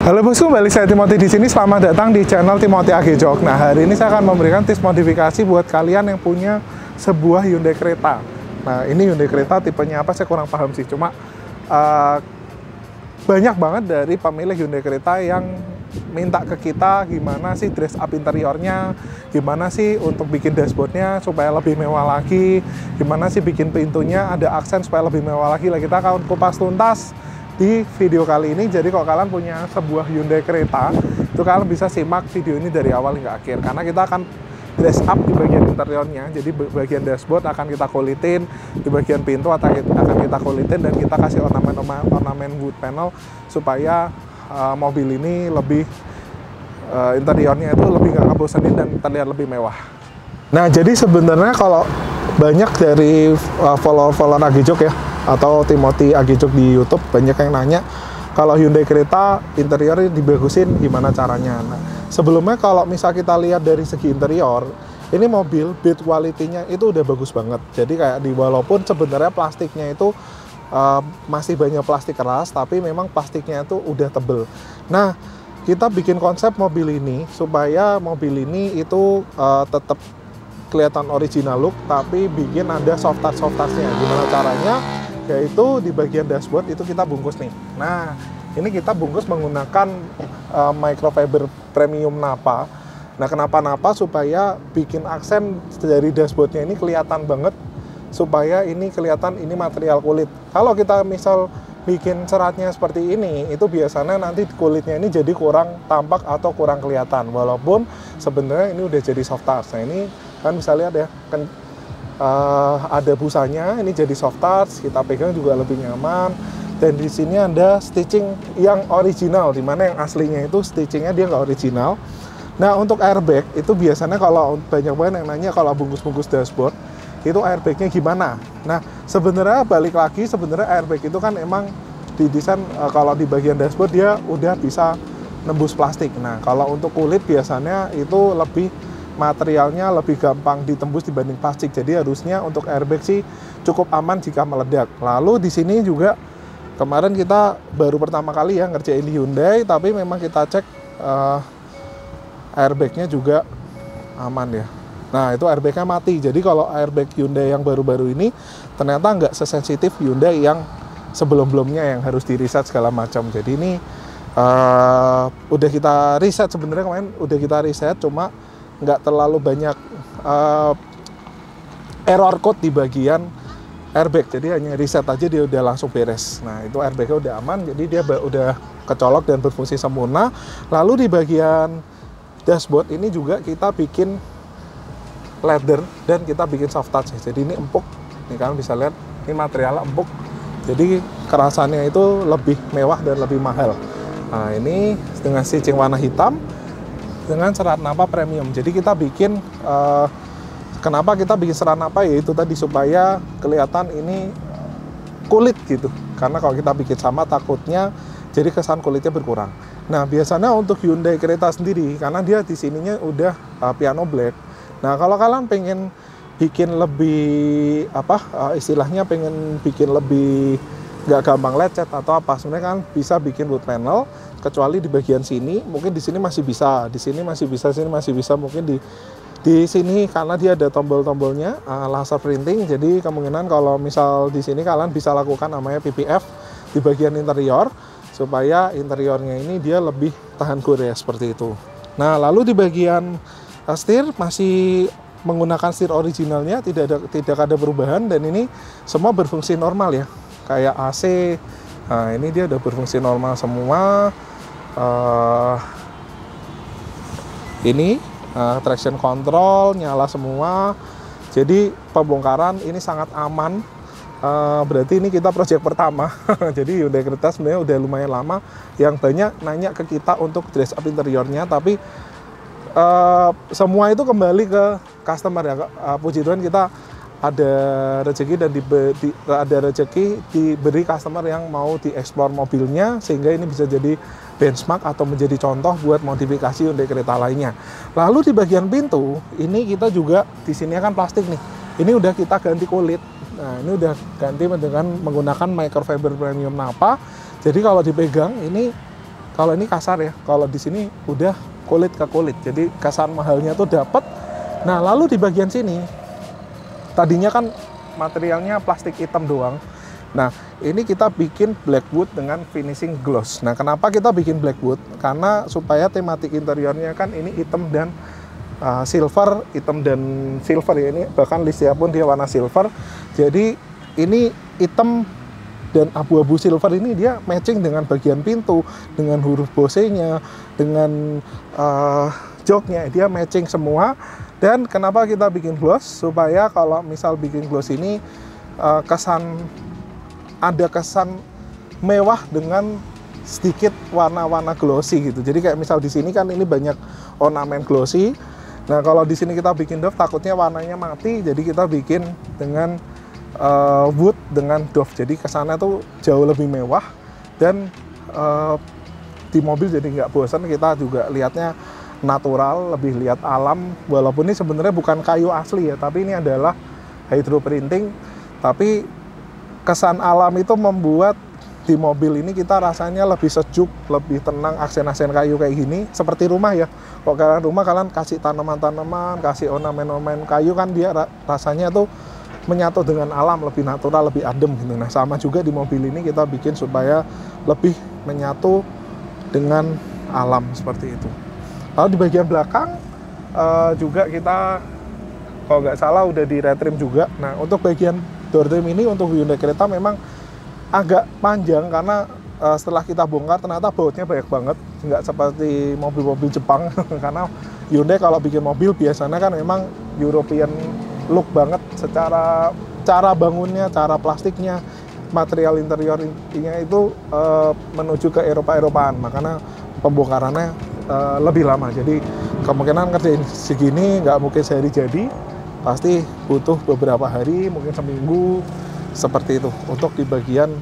Halo bosku, kembali saya Timothy di sini. Selamat datang di channel Timothy AG Jok. Nah, hari ini saya akan memberikan tips modifikasi buat kalian yang punya sebuah Hyundai Creta. Nah, ini Hyundai Creta tipenya apa saya kurang paham sih. Cuma banyak banget dari pemilik Hyundai Creta yang minta ke kita gimana sih dress up interiornya, gimana sih untuk bikin dashboardnya supaya lebih mewah lagi, gimana sih bikin pintunya ada aksen supaya lebih mewah lagi. Lah kita akan kupas tuntas di video kali ini. Jadi kalau kalian punya sebuah Hyundai Creta, itu kalian bisa simak video ini dari awal hingga akhir, karena kita akan dress up di bagian interiornya. Jadi bagian dashboard akan kita kulitin, di bagian pintu akan kita kulitin, dan kita kasih ornamen wood panel supaya mobil ini lebih interiornya itu lebih nggak ngebosenin dan terlihat lebih mewah. Nah, jadi sebenarnya kalau banyak dari follower AG Jok ya, atau Timothy AG Jok di YouTube, banyak yang nanya kalau Hyundai Creta interiornya dibagusin gimana caranya. Nah, sebelumnya kalau misal kita lihat dari segi interior, ini mobil build quality-nya itu udah bagus banget. Jadi kayak walaupun sebenarnya plastiknya itu masih banyak plastik keras, tapi memang plastiknya itu udah tebel. Nah, kita bikin konsep mobil ini supaya mobil ini itu tetap kelihatan original look, tapi bikin ada soft touch-nya. Gimana caranya? Yaitu di bagian dashboard itu kita bungkus nih. Nah, ini kita bungkus menggunakan microfiber premium Napa. Nah, kenapa Napa? Supaya bikin aksen dari dashboardnya ini kelihatan banget, supaya ini kelihatan ini material kulit. Kalau kita misal bikin seratnya seperti ini, itu biasanya nanti kulitnya ini jadi kurang tampak atau kurang kelihatan, walaupun sebenarnya ini udah jadi soft touch. Nah, ini kan bisa lihat ya, kan ada busanya, ini jadi soft touch, kita pegang juga lebih nyaman. Dan di sini ada stitching yang original, dimana yang aslinya itu stitchingnya dia nggak original. Nah, untuk airbag itu biasanya kalau banyak banget yang nanya kalau bungkus-bungkus dashboard itu airbagnya gimana. Nah, sebenarnya balik lagi, sebenarnya airbag itu kan emang didesain kalau di bagian dashboard dia udah bisa nembus plastik. Nah, kalau untuk kulit biasanya itu lebih materialnya lebih gampang ditembus dibanding plastik. Jadi harusnya untuk airbag sih cukup aman jika meledak. Lalu di sini juga kemarin kita baru pertama kali ya ngerjain di Hyundai, tapi memang kita cek airbagnya juga aman ya. Nah, itu airbagnya mati. Jadi kalau airbag Hyundai yang baru-baru ini ternyata nggak sesensitif Hyundai yang sebelum-belumnya yang harus di reset segala macam. Jadi ini udah kita reset, sebenarnya kemarin udah kita reset, cuma nggak terlalu banyak error code di bagian airbag, jadi hanya reset aja dia udah langsung beres. Nah, itu airbagnya udah aman, jadi dia udah kecolok dan berfungsi sempurna. Lalu di bagian dashboard ini juga kita bikin leather dan kita bikin soft touch. Jadi ini empuk, nih kalian bisa lihat ini materialnya empuk, jadi kerasannya itu lebih mewah dan lebih mahal. Nah, ini dengan stitching warna hitam dengan serat Napa premium. Jadi kita bikin kenapa kita bikin serat Napa, yaitu tadi supaya kelihatan ini kulit gitu. Karena kalau kita bikin sama takutnya jadi kesan kulitnya berkurang. Nah, biasanya untuk Hyundai Creta sendiri karena dia di sininya udah piano black. Nah, kalau kalian pengen bikin lebih istilahnya pengen bikin lebih nggak gampang lecet atau apa, sebenarnya kan bisa bikin wood panel, kecuali di bagian sini mungkin di sini masih bisa, di sini masih bisa, sini masih bisa, mungkin di sini karena dia ada tombol-tombolnya laser printing. Jadi kemungkinan kalau misal di sini kalian bisa lakukan namanya PPF di bagian interior supaya interiornya ini dia lebih tahan gores seperti itu. Nah, lalu di bagian setir masih menggunakan setir originalnya, tidak ada perubahan, dan ini semua berfungsi normal ya, kayak AC. Nah, ini dia udah berfungsi normal semua. Ini traction control nyala semua. Jadi pembongkaran ini sangat aman. Berarti ini kita project pertama. Jadi Hyundai Creta sebenarnya udah lumayan lama yang banyak nanya ke kita untuk dress up interiornya, tapi semua itu kembali ke customer ya. Puji Tuhan kita ada rezeki dan diberi customer yang mau dieksplor mobilnya, sehingga ini bisa jadi benchmark atau menjadi contoh buat modifikasi Hyundai Creta lainnya. Lalu di bagian pintu ini kita juga di sini kan plastik nih, ini udah kita ganti kulit. Nah, ini udah ganti dengan menggunakan microfiber premium Napa. Jadi kalau dipegang ini kalau ini kasar ya, kalau di sini udah kulit ke kulit, jadi kesan mahalnya tuh dapat. Nah, lalu di bagian sini tadinya kan materialnya plastik hitam doang. Nah, ini kita bikin blackwood dengan finishing gloss. Nah, kenapa kita bikin blackwood? Karena supaya tematik interiornya kan ini hitam dan silver, hitam dan silver ya, ini bahkan listnya pun dia warna silver. Jadi ini hitam dan abu-abu silver ini dia matching dengan bagian pintu, dengan huruf Bose-nya, dengan joknya, dia matching semua. Dan kenapa kita bikin gloss? Supaya kalau misal bikin gloss ini ada kesan mewah dengan sedikit warna-warna glossy gitu. Jadi kayak misal di sini kan ini banyak ornamen glossy. Nah, kalau di sini kita bikin doff takutnya warnanya mati, jadi kita bikin dengan wood dengan doff. Jadi kesannya tuh jauh lebih mewah dan di mobil jadi nggak bosan, kita juga lihatnya natural, lebih lihat alam. Walaupun ini sebenarnya bukan kayu asli ya, tapi ini adalah hydro printing. Tapi kesan alam itu membuat di mobil ini kita rasanya lebih sejuk, lebih tenang, aksen-aksen kayu kayak gini. Seperti rumah ya, kalau kalian rumah kalian kasih tanaman-tanaman, kasih ornamen-ornamen kayu kan dia rasanya tuh menyatu dengan alam, lebih natural, lebih adem gitu. Nah, sama juga di mobil ini kita bikin supaya lebih menyatu dengan alam seperti itu. Lalu di bagian belakang juga kita kalau nggak salah udah di retrim juga. Nah, untuk bagian door trim ini untuk Hyundai Creta memang agak panjang karena setelah kita bongkar ternyata bautnya banyak banget, nggak seperti mobil-mobil Jepang. Karena Hyundai kalau bikin mobil biasanya kan memang European look banget secara cara bangunnya, cara plastiknya, material interiornya itu menuju ke Eropa-Eropaan, makanya pembongkarannya lebih lama. Jadi kemungkinan kerjain segini nggak mungkin sehari jadi, pasti butuh beberapa hari, mungkin seminggu seperti itu untuk di bagian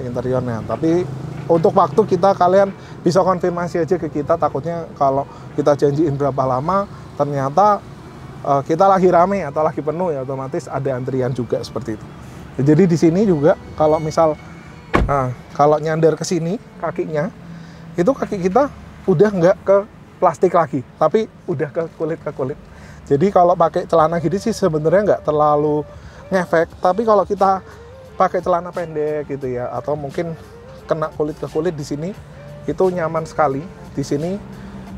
interiornya. Tapi untuk waktu kalian bisa konfirmasi aja ke kita, takutnya kalau kita janjiin berapa lama ternyata kita lagi rame atau lagi penuh ya, otomatis ada antrian juga seperti itu. Jadi di sini juga kalau misal kalau nyandar ke sini kakinya, itu kaki kita udah nggak ke plastik lagi, tapi udah ke kulit. Jadi kalau pakai celana gini sih sebenarnya nggak terlalu ngefek, tapi kalau kita pakai celana pendek gitu ya, atau mungkin kena kulit ke kulit di sini, itu nyaman sekali. Di sini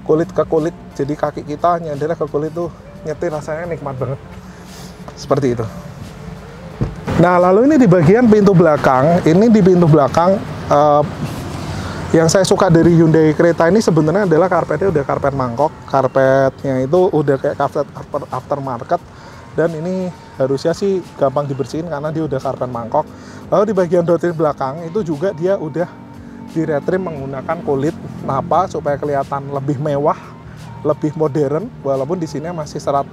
kulit ke kulit, jadi kaki kita nyandar ke kulit tuh nyetir rasanya nikmat banget seperti itu. Nah, lalu ini di bagian pintu belakang. Ini di pintu belakang yang saya suka dari Hyundai Creta ini sebenarnya adalah karpetnya udah karpet mangkok. Karpetnya itu udah kayak karpet aftermarket, dan ini harusnya sih gampang dibersihin karena dia udah karpet mangkok. Lalu di bagian door trim belakang itu juga dia udah di retrim menggunakan kulit napa supaya kelihatan lebih mewah, lebih modern, walaupun di sini masih serat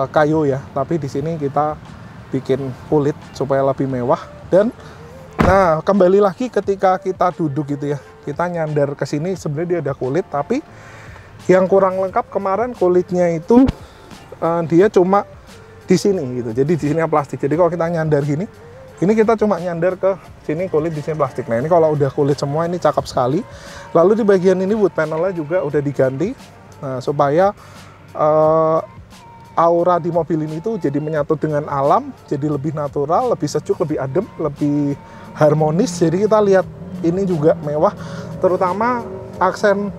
kayu ya, tapi di sini kita bikin kulit supaya lebih mewah. Dan nah, kembali lagi ketika kita duduk gitu ya, kita nyandar ke sini sebenarnya dia ada kulit, tapi yang kurang lengkap kemarin kulitnya itu dia cuma di sini gitu. Jadi di sini plastik. Jadi kalau kita nyandar gini, ini kita cuma nyandar ke sini kulit, di sini plastik. Nah, ini kalau udah kulit semua ini cakep sekali. Lalu di bagian ini wood panelnya juga udah diganti supaya aura di mobil ini tuh jadi menyatu dengan alam, jadi lebih natural, lebih sejuk, lebih adem, lebih harmonis. Jadi kita lihat ini juga mewah, terutama aksen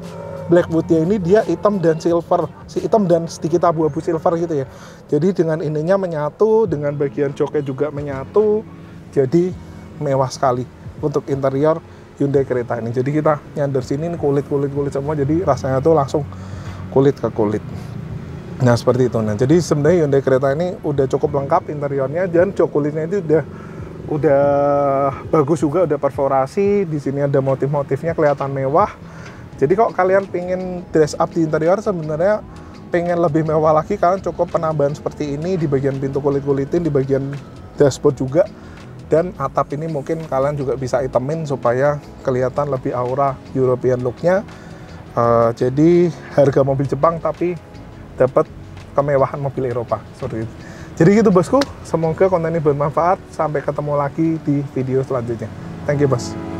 blackwoodnya ini dia hitam dan silver, hitam dan sedikit abu-abu silver gitu ya. Jadi dengan ininya menyatu, dengan bagian joknya juga menyatu, jadi mewah sekali untuk interior Hyundai Creta ini. Jadi kita nyandar sini kulit semua, jadi rasanya tuh langsung kulit ke kulit. Nah, seperti itu. Nah, jadi sebenarnya Hyundai Creta ini udah cukup lengkap interiornya, dan jok kulitnya itu udah bagus juga, udah perforasi. Di sini ada motif-motifnya kelihatan mewah. Jadi kalau kalian pengen dress up di interior, sebenarnya pengen lebih mewah lagi, kalian cukup penambahan seperti ini di bagian pintu kulit-kulitin, di bagian dashboard juga. Dan atap ini mungkin kalian juga bisa itemin supaya kelihatan lebih aura European look-nya. Jadi harga mobil Jepang tapi dapat kemewahan mobil Eropa seperti itu. Jadi gitu bosku, semoga konten ini bermanfaat. Sampai ketemu lagi di video selanjutnya. Thank you bos.